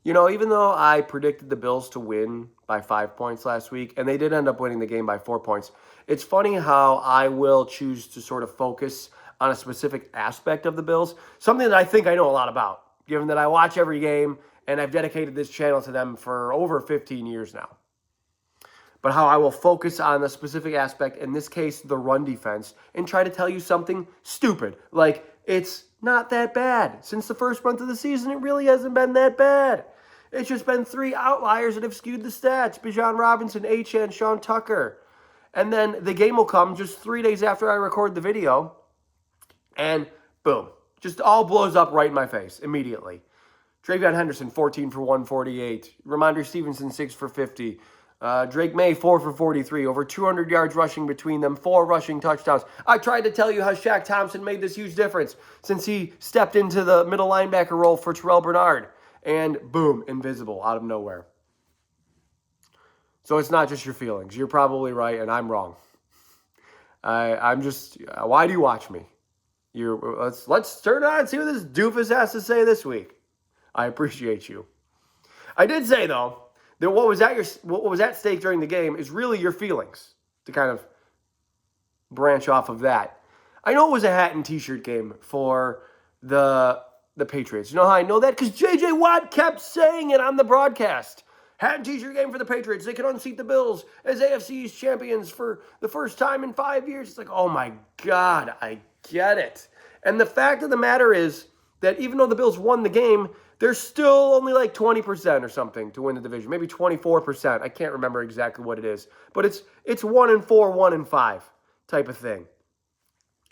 Even though I predicted the Bills to win by 5 points last week, and they did end up winning the game by 4 points, it's funny how I will choose to sort of focus on a specific aspect of the Bills, something that I think I know a lot about, given that I watch every game and I've dedicated this channel to them for over 15 years now. But how I will focus on a specific aspect, in this case, the run defense, and try to tell you something stupid. Like, it's not that bad. Since the first month of the season, it really hasn't been that bad. It's just been 3 outliers that have skewed the stats. Bijan Robinson, Achane, Sean Tucker. And then the game will come just 3 days after I record the video, and boom, just all blows up right in my face immediately. Travion Henderson, 14 for 148. Ramondre Stevenson, 6 for 50. Drake May, 4 for 43. Over 200 yards rushing between them. 4 rushing touchdowns. I tried to tell you how Shaq Thompson made this huge difference since he stepped into the middle linebacker role for Terrell Bernard. And boom, invisible out of nowhere. So it's not just your feelings. You're probably right, and I'm wrong. I'm just, why do you watch me? Let's turn on and see what this doofus has to say this week. I appreciate you. I did say, though, that what was at stake during the game is really your feelings, to kind of branch off of that. I know it was a hat and t-shirt game for the Patriots. You know how I know that? Because J.J. Watt kept saying it on the broadcast. Hat and t-shirt game for the Patriots. They can unseat the Bills as AFC East champions for the first time in 5 years. It's like, oh my God, I get it. And the fact of the matter is that even though the Bills won the game, they're still only like 20% or something to win the division. Maybe 24%. I can't remember exactly what it is. But it's 1-4, 1-5 type of thing.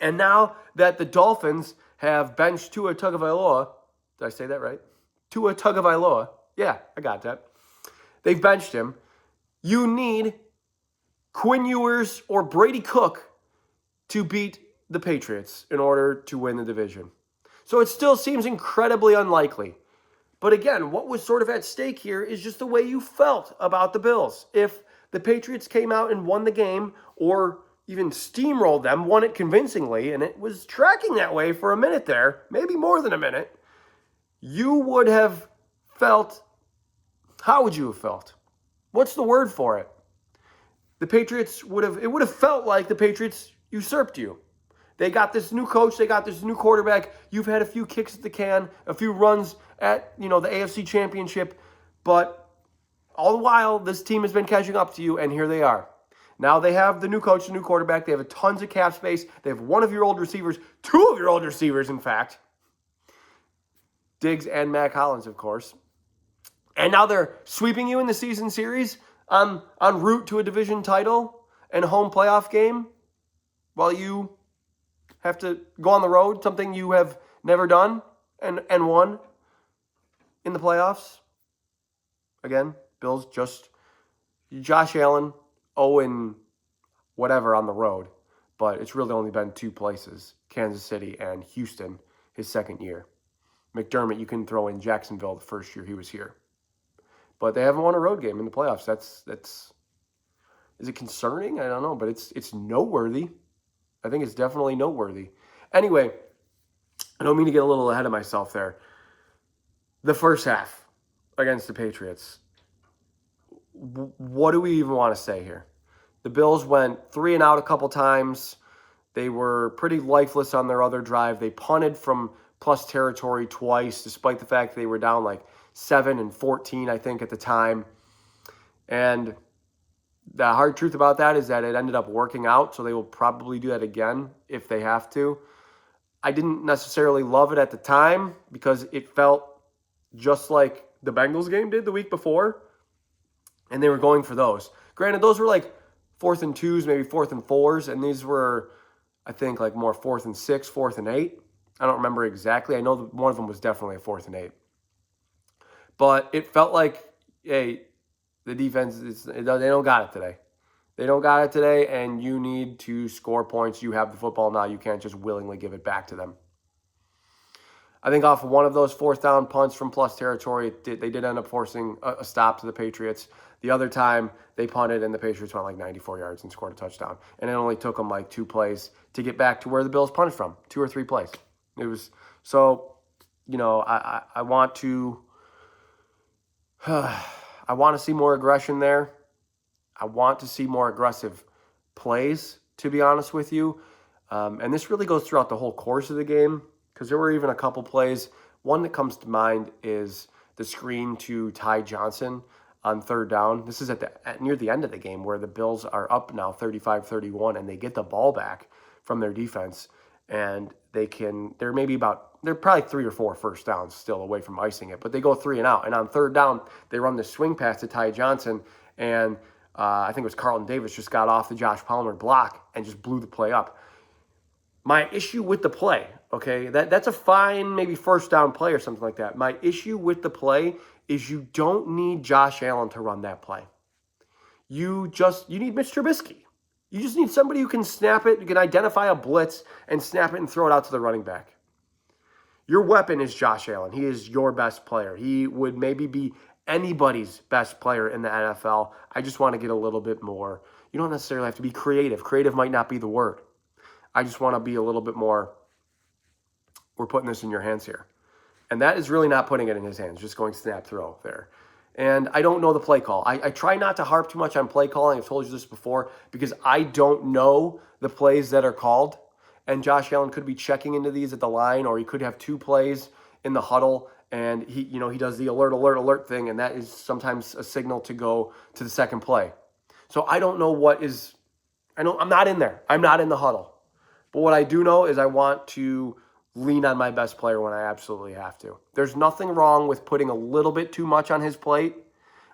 And now that the Dolphins have benched Tua Tagovailoa, did I say that right? Tua Tagovailoa. Yeah, I got that. They've benched him. You need Quinn Ewers or Brady Cook to beat the Patriots in order to win the division. So it still seems incredibly unlikely. But again, what was sort of at stake here is just the way you felt about the Bills. If the Patriots came out and won the game, or even steamrolled them, won it convincingly, and it was tracking that way for a minute there, maybe more than a minute, you would have felt, how would you have felt? What's the word for it? The Patriots would have felt like the Patriots usurped you. They got this new coach. They got this new quarterback. You've had a few kicks at the can, a few runs at, the AFC Championship. But all the while, this team has been catching up to you, and here they are. Now they have the new coach, the new quarterback. They have tons of cap space. They have one of your old receivers, 2 of your old receivers, in fact. Diggs and Mac Hollins, of course. And now they're sweeping you in the season series en route to a division title and a home playoff game while you have to go on the road, something you have never done and won in the playoffs. Again, Bills just Josh Allen, 0 whatever on the road, but it's really only been 2 places, Kansas City and Houston, his second year. McDermott, you can throw in Jacksonville the first year he was here. But they haven't won a road game in the playoffs. That's is it concerning? I don't know, but it's noteworthy. I think it's definitely noteworthy. Anyway, I don't mean to get a little ahead of myself there. The first half against the Patriots. What do we even want to say here? The Bills went 3 and out a couple times. They were pretty lifeless on their other drive. They punted from plus territory twice, despite the fact they were down like 7 and 14, I think, at the time. And the hard truth about that is that it ended up working out, so they will probably do that again if they have to. I didn't necessarily love it at the time because it felt just like the Bengals game did the week before, and they were going for those. Granted, those were like 4th and 2s, maybe 4th and 4s, and these were, I think, like more 4th and 6, 4th and 8. I don't remember exactly. I know that one of them was definitely a 4th and 8. But it felt like, hey, the defense, they don't got it today. They don't got it today, and you need to score points. You have the football now. You can't just willingly give it back to them. I think off of one of those 4th down punts from plus territory, they did end up forcing a stop to the Patriots. The other time, they punted, and the Patriots went like 94 yards and scored a touchdown. And it only took them like 2 plays to get back to where the Bills punted from, 2 or 3 plays. It was so, I want to I want to see more aggression there. I want to see more aggressive plays, to be honest with you. And this really goes throughout the whole course of the game because there were even a couple plays. One that comes to mind is the screen to Ty Johnson on third down. This is near the end of the game where the Bills are up now 35-31 and they get the ball back from their defense and they're probably 3 or 4 first downs still away from icing it, but they go 3 and out. And on third down, they run the swing pass to Ty Johnson and I think it was Carlton Davis just got off the Josh Palmer block and just blew the play up. My issue with the play, okay, that's a fine maybe first down play or something like that. My issue with the play is you don't need Josh Allen to run that play. You need Mitch Trubisky. You just need somebody who can snap it, who can identify a blitz and snap it and throw it out to the running back. Your weapon is Josh Allen. He is your best player. He would maybe be anybody's best player in the NFL. I just want to get a little bit more. You don't necessarily have to be creative. Creative might not be the word. I just want to be a little bit more, we're putting this in your hands here. And that is really not putting it in his hands, just going snap throw there. And I don't know the play call. I try not to harp too much on play calling. I've told you this before because I don't know the plays that are called. And Josh Allen could be checking into these at the line, or he could have 2 plays in the huddle. And he does the alert thing, and that is sometimes a signal to go to the second play. So I don't know I'm not in there. I'm not in the huddle. But what I do know is I want to lean on my best player when I absolutely have to. There's nothing wrong with putting a little bit too much on his plate.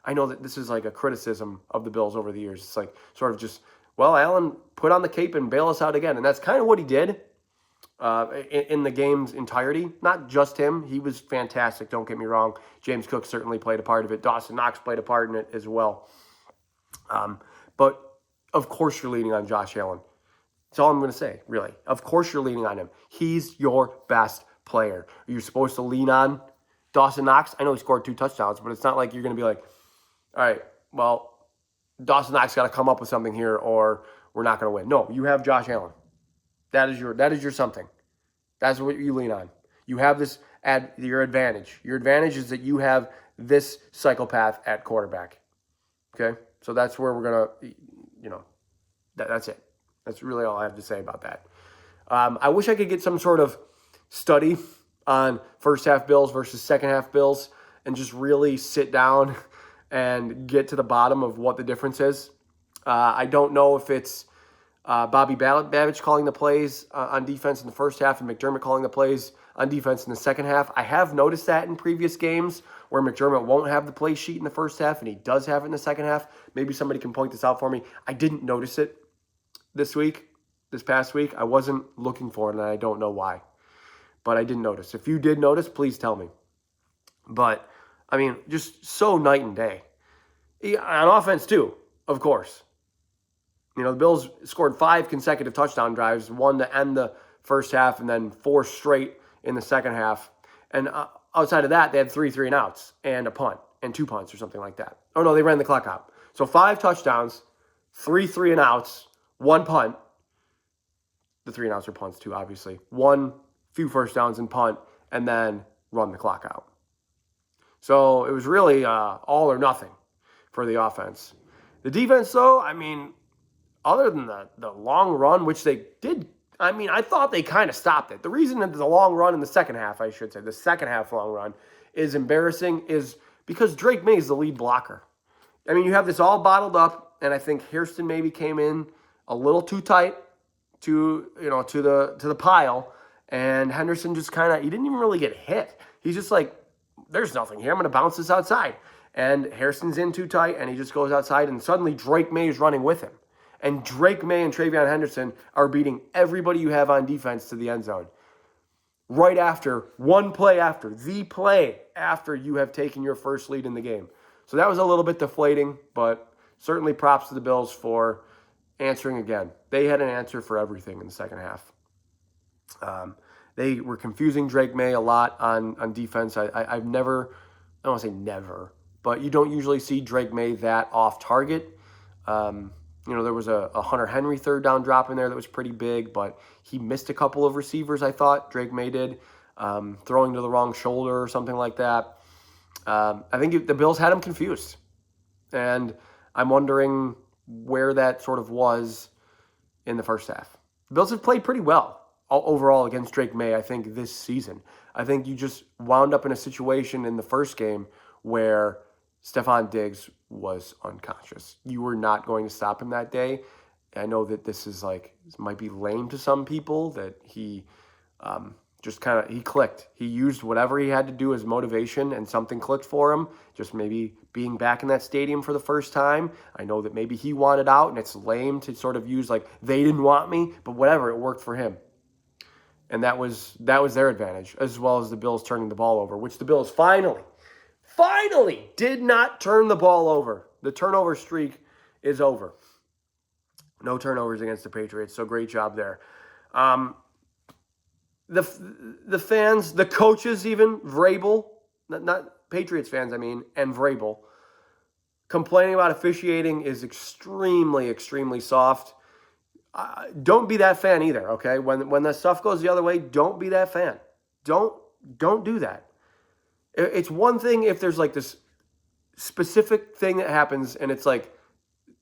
I know that this is like a criticism of the Bills over the years. It's like sort of just, well, Allen, put on the cape and bail us out again. And that's kind of what he did in the game's entirety. Not just him. He was fantastic, don't get me wrong. James Cook certainly played a part of it. Dawson Knox played a part in it as well. But of course you're leaning on Josh Allen. That's all I'm going to say, really. Of course you're leaning on him. He's your best player. Are you supposed to lean on Dawson Knox? I know he scored 2 touchdowns, but it's not like you're going to be like, all right, well, Dawson Knox got to come up with something here or we're not going to win. No, you have Josh Allen. That is your something. That's what you lean on. You have this your advantage. Your advantage is that you have this psychopath at quarterback. Okay? So that's where we're going to, that's it. That's really all I have to say about that. I wish I could get some sort of study on first half Bills versus second half Bills and just really sit down and get to the bottom of what the difference is. I don't know if it's Bobby Babich calling the plays on defense in the first half and McDermott calling the plays on defense in the second half. I have noticed that in previous games where McDermott won't have the play sheet in the first half and he does have it in the second half. Maybe somebody can point this out for me. I didn't notice it this past week. I wasn't looking for it, and I don't know why. But I didn't notice. If you did notice, please tell me. But, I mean, just so night and day. On offense, too, of course. The Bills scored 5 consecutive touchdown drives, 1 to end the first half, and then 4 straight in the second half. And outside of that, they had 3 3-and-outs and a punt, and 2 punts or something like that. Oh, no, they ran the clock out. So 5 touchdowns, 3 3-and-outs, 1 punt. The 3-and-outs are punts too, obviously. 1 few first downs and punt, and then run the clock out. So it was really all or nothing for the offense. The defense, though, I mean, other than the long run, which they did, I mean, I thought they kind of stopped it. The reason that the long run in the second half, I should say, the second half long run is embarrassing is because Drake May is the lead blocker. I mean, you have this all bottled up, and I think Hairston maybe came in a little too tight to the pile, and Henderson just he didn't even really get hit. He's just like, there's nothing here. I'm going to bounce this outside. And Hairston's in too tight, and he just goes outside, and suddenly Drake May is running with him. And Drake May and Travion Henderson are beating everybody you have on defense to the end zone. Right after, the play after you have taken your first lead in the game. So that was a little bit deflating, but certainly props to the Bills for answering again. They had an answer for everything in the second half. They were confusing Drake May a lot on defense. I've never, I don't want to say never, but you don't usually see Drake May that off target. There was a Hunter Henry third down drop in there that was pretty big, but he missed a couple of receivers, I thought. Drake May did, throwing to the wrong shoulder or something like that. I think the Bills had him confused. And I'm wondering where that sort of was in the first half. The Bills have played pretty well overall against Drake May, I think, this season. I think you just wound up in a situation in the first game where Stephon Diggs was unconscious. You were not going to stop him that day. I know that this might be lame to some people, that he he clicked. He used whatever he had to do as motivation, and something clicked for him. Just maybe being back in that stadium for the first time. I know that maybe he wanted out, and it's lame to sort of use they didn't want me, but whatever, it worked for him. And that was their advantage, as well as the Bills turning the ball over, which the Bills finally did not turn the ball over. The turnover streak is over. No turnovers against the Patriots, so great job there. The fans, the coaches even, Vrabel, not Patriots fans, and Vrabel, complaining about officiating is extremely, extremely soft. Don't be that fan either, okay? When the stuff goes the other way, don't be that fan. Don't do that. It's one thing if there's this specific thing that happens and it's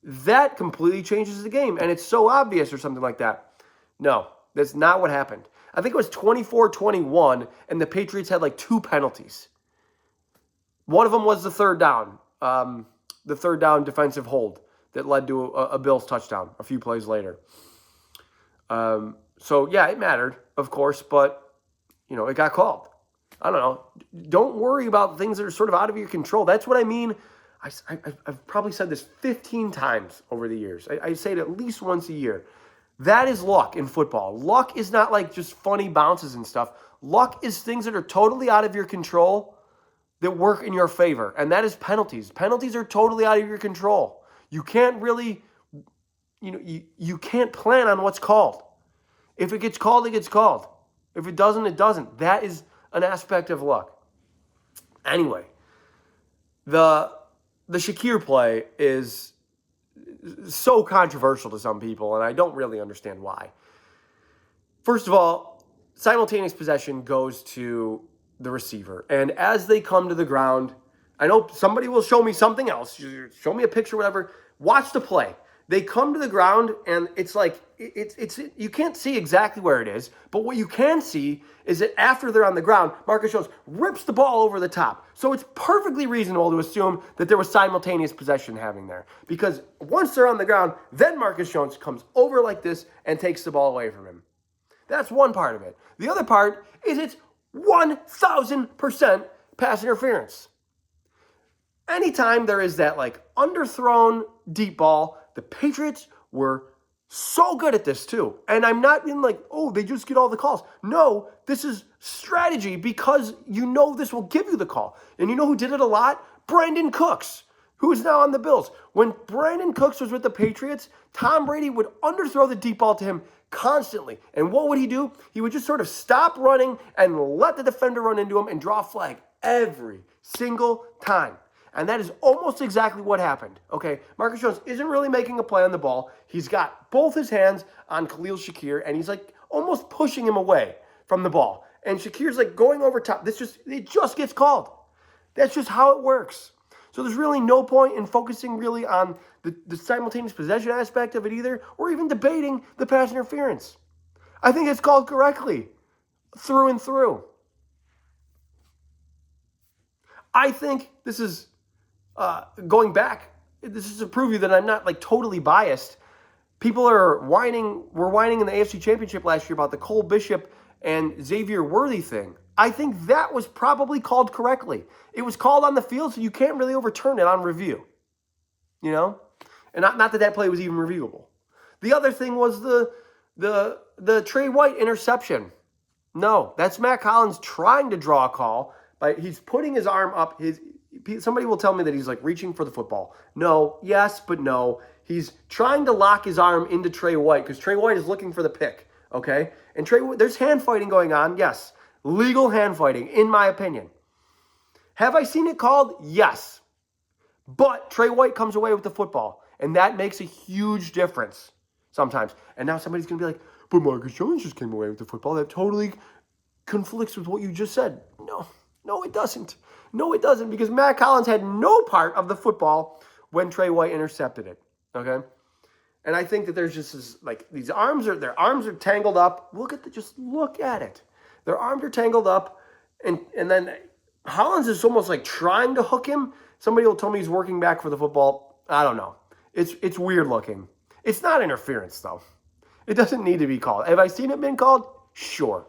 that completely changes the game and it's so obvious or something like that. No, that's not what happened. I think it was 24-21 and the Patriots had 2 penalties. One of them was the third down defensive hold that led to a Bills touchdown a few plays later. So, yeah, it mattered, of course, but, it got called. I don't know. Don't worry about things that are sort of out of your control. That's what I mean. I've probably said this 15 times over the years. I say it at least once a year. That is luck in football. Luck is not just funny bounces and stuff. Luck is things that are totally out of your control that work in your favor, and that is penalties. Penalties are totally out of your control. You can't really, you can't plan on what's called. If it gets called, it gets called. If it doesn't, it doesn't. That is an aspect of luck. Anyway, the Shakir play is so controversial to some people, and I don't really understand why. First of all, simultaneous possession goes to the receiver, and as they come to the ground, I know somebody will show me something else, show me a picture, whatever. Watch the play. They come to the ground, and it's you can't see exactly where it is, but what you can see is that after they're on the ground, Marcus Jones rips the ball over the top. So it's perfectly reasonable to assume that there was simultaneous possession happening there, because once they're on the ground, then Marcus Jones comes over like this and takes the ball away from him. That's one part of it. The other part is it's 1,000% pass interference. Anytime there is that underthrown deep ball, the Patriots were so good at this too. And I'm not in they just get all the calls. No, this is strategy, because this will give you the call. And who did it a lot? Brandon Cooks, who is now on the Bills. When Brandon Cooks was with the Patriots, Tom Brady would underthrow the deep ball to him constantly. And what would he do? He would just sort of stop running and let the defender run into him and draw a flag every single time. And that is almost exactly what happened. Okay, Marcus Jones isn't really making a play on the ball. He's got both his hands on Khalil Shakir, and he's almost pushing him away from the ball. And Shakir's going over top. It just gets called. That's just how it works. So there's really no point in focusing really on the simultaneous possession aspect of it either, or even debating the pass interference. I think it's called correctly, through and through. I think this is going back. This is to prove you that I'm not totally biased. People were whining in the AFC Championship last year about the Cole Bishop and Xavier Worthy thing. I think that was probably called correctly. It was called on the field, so you can't really overturn it on review. And not that play was even reviewable. The other thing was the Trey White interception. No, that's Matt Collins trying to draw a call, but he's putting his arm up. Somebody will tell me that he's reaching for the football. No, yes, but no. He's trying to lock his arm into Trey White because Trey White is looking for the pick, okay? And there's hand fighting going on, yes. Legal hand fighting, in my opinion. Have I seen it called? Yes. But Trey White comes away with the football, and that makes a huge difference sometimes. And now somebody's going to be like, but Marcus Jones just came away with the football. That totally conflicts with what you just said. No, it doesn't. No, it doesn't, because Matt Collins had no part of the football when Trey White intercepted it. Okay? And I think that there's just this, like, their arms are tangled up. Just look at it. Their arms are tangled up, and then Hollins is almost like trying to hook him. Somebody will tell me he's working back for the football. I don't know. It's weird looking. It's not interference, though. It doesn't need to be called. Have I seen it been called? Sure.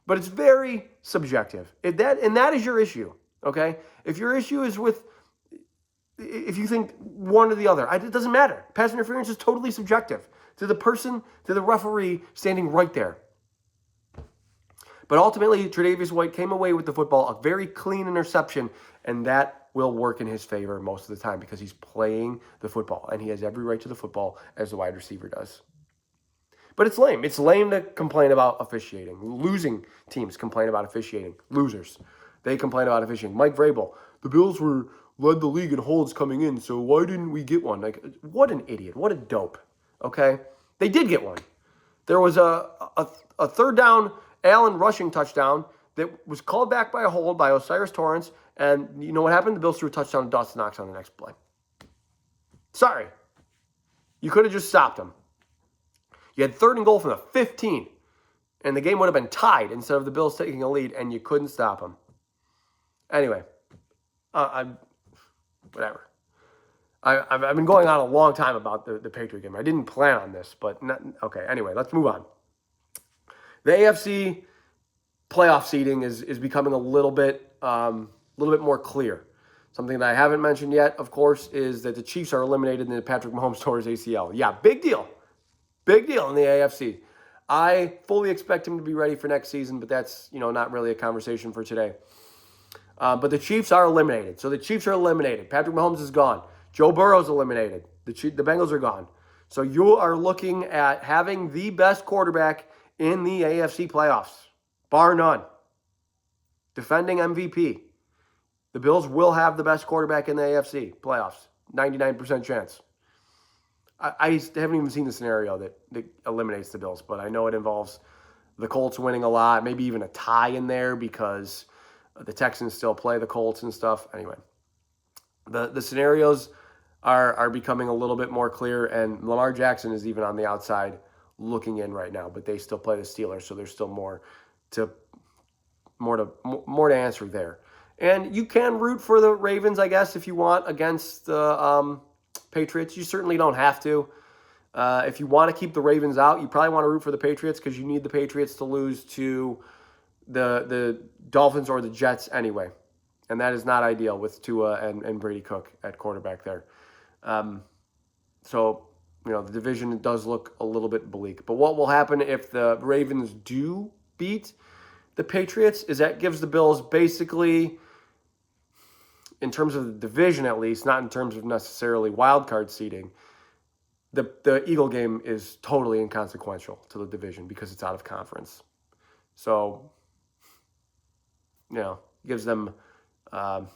But it's very subjective. That is your issue, okay? If your issue is with, if you think one or the other, it doesn't matter. Pass interference is totally subjective to the person, to the referee standing right there. But ultimately, Tre'Davious White came away with the football, a very clean interception, and that will work in his favor most of the time because he's playing the football, and he has every right to the football as the wide receiver does. But it's lame. It's lame to complain about officiating. Losing teams complain about officiating. Losers, they complain about officiating. Mike Vrabel, the Bills led the league in holds coming in, so why didn't we get one? Like, what an idiot. What a dope. Okay? They did get one. There was a third down Allen rushing touchdown that was called back by a hold by Osiris Torrance, and you know what happened? The Bills threw a touchdown to Dawson Knox on the next play. Sorry. You could have just stopped him. You had 3rd and goal from the 15, and the game would have been tied instead of the Bills taking a lead, and you couldn't stop them. Anyway, whatever. I've been going on a long time about the Patriot game. I didn't plan on this, but okay. Anyway, let's move on. The AFC playoff seeding is becoming a little bit more clear. Something that I haven't mentioned yet, of course, is that the Chiefs are eliminated in the Patrick Mahomes tore his ACL. Yeah, big deal. Big deal in the AFC. I fully expect him to be ready for next season, but that's, not really a conversation for today. But the Chiefs are eliminated. So the Chiefs are eliminated. Patrick Mahomes is gone. Joe Burrow's eliminated. The Bengals are gone. So you are looking at having the best quarterback in the AFC playoffs, bar none. Defending MVP. The Bills will have the best quarterback in the AFC playoffs. 99% chance. I haven't even seen the scenario that eliminates the Bills, but I know it involves the Colts winning a lot, maybe even a tie in there because the Texans still play the Colts and stuff. Anyway, the scenarios are becoming a little bit more clear, and Lamar Jackson is even on the outside looking in right now, but they still play the Steelers, so there's still more to answer there. And you can root for the Ravens, I guess, if you want, against the Patriots. You certainly don't have to. If you want to keep the Ravens out, you probably want to root for the Patriots because you need the Patriots to lose to the Dolphins or the Jets anyway. And that is not ideal with Tua and Brady Cook at quarterback there. So, the division does look a little bit bleak. But what will happen if the Ravens do beat the Patriots is that gives the Bills basically, in terms of the division at least, not in terms of necessarily wild card seeding, the Eagle game is totally inconsequential to the division because it's out of conference. So, gives them some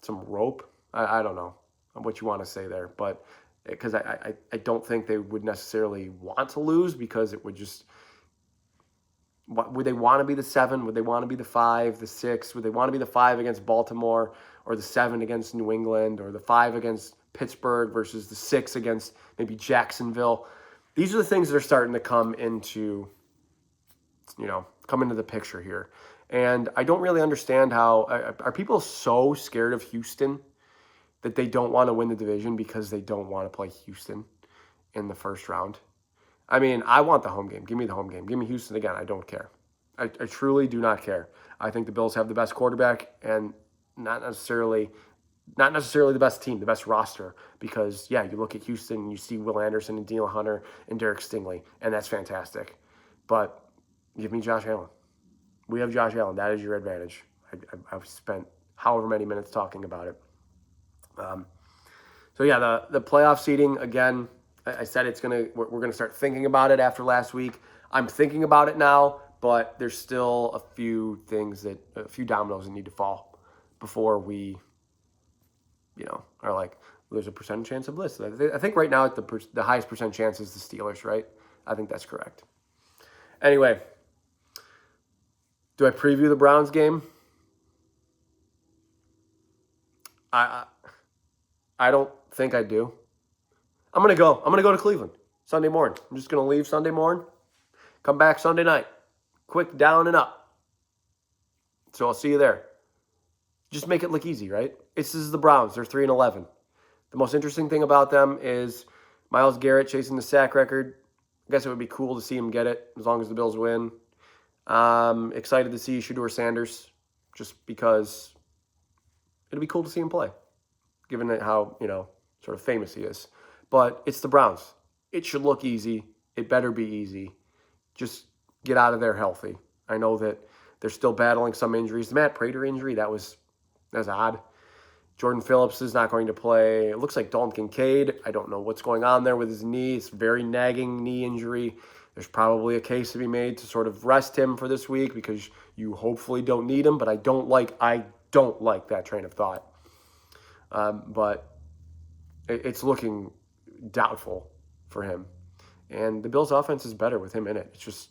rope. I don't know what you want to say there, but because I don't think they would necessarily want to lose because it would just... Would they want to be the 7? Would they want to be the 5, the 6? Would they want to be the 5 against Baltimore or the 7 against New England or the 5 against Pittsburgh versus the 6 against maybe Jacksonville? These are the things that are starting to come into the picture here. And I don't really understand how... Are people so scared of Houston that they don't want to win the division because they don't want to play Houston in the first round? I mean, I want the home game. Give me the home game. Give me Houston again. I don't care. I truly do not care. I think the Bills have the best quarterback and not necessarily the best team, the best roster. Because, you look at Houston and you see Will Anderson and Daniel Hunter and Derek Stingley, and that's fantastic. But give me Josh Allen. We have Josh Allen. That is your advantage. I've spent however many minutes talking about it. The playoff seeding, again, I said we're going to start thinking about it after last week. I'm thinking about it now, but there's still a few dominoes that need to fall before we, are like, there's a percent chance of this. I think right now the highest percent chance is the Steelers, right? I think that's correct. Anyway, do I preview the Browns game? I I don't think I do. I'm gonna go. I'm gonna go to Cleveland Sunday morning. I'm just gonna leave Sunday morning, come back Sunday night, quick down and up. So I'll see you there. Just make it look easy, right? This is the Browns. They're 3-11. The most interesting thing about them is Myles Garrett chasing the sack record. I guess it would be cool to see him get it as long as the Bills win. Excited to see Shedeur Sanders just because it'd be cool to see him play, given how, sort of famous he is. But it's the Browns. It should look easy. It better be easy. Just get out of there healthy. I know that they're still battling some injuries. The Matt Prater injury, that's odd. Jordan Phillips is not going to play. It looks like Dalton Kincaid. I don't know what's going on there with his knee. It's a very nagging knee injury. There's probably a case to be made to sort of rest him for this week because you hopefully don't need him, but I don't like that train of thought. But it's looking doubtful for him. And the Bills' offense is better with him in it. It's just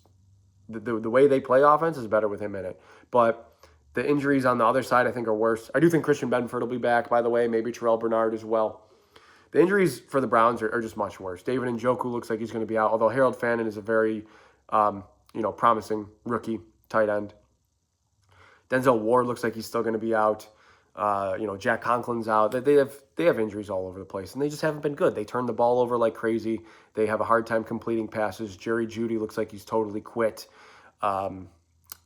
the way they play offense is better with him in it. But the injuries on the other side, I think, are worse. I do think Christian Benford will be back, by the way. Maybe Terrell Bernard as well. The injuries for the Browns are just much worse. David Njoku looks like he's going to be out, although Harold Fannin is a very, promising rookie tight end. Denzel Ward looks like he's still going to be out. Jack Conklin's out. They have injuries all over the place, and they just haven't been good. They turn the ball over like crazy. They have a hard time completing passes. Jerry Jeudy looks like he's totally quit.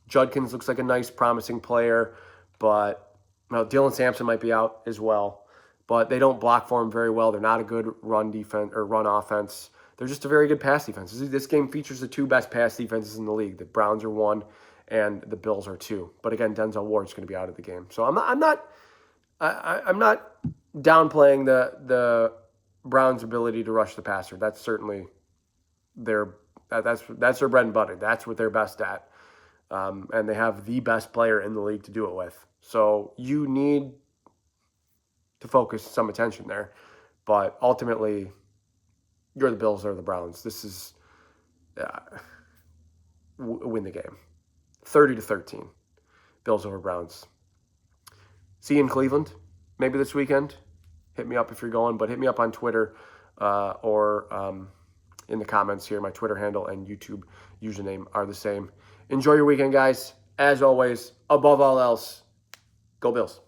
Judkins looks like a nice, promising player, but Dylan Sampson might be out as well. But they don't block for him very well. They're not a good run defense or run offense. They're just a very good pass defense. This game features the two best pass defenses in the league. The Browns are 1, and the Bills are 2. But again, Denzel Ward's going to be out of the game. So I'm not downplaying the Browns' ability to rush the passer. That's certainly that's their bread and butter. That's what they're best at. And they have the best player in the league to do it with. So you need to focus some attention there. But ultimately, you're the Bills or the Browns. This is win the game. 30-13. Bills over Browns. See you in Cleveland maybe this weekend. Hit me up if you're going, but hit me up on Twitter or in the comments here. My Twitter handle and YouTube username are the same. Enjoy your weekend, guys. As always, above all else, go Bills.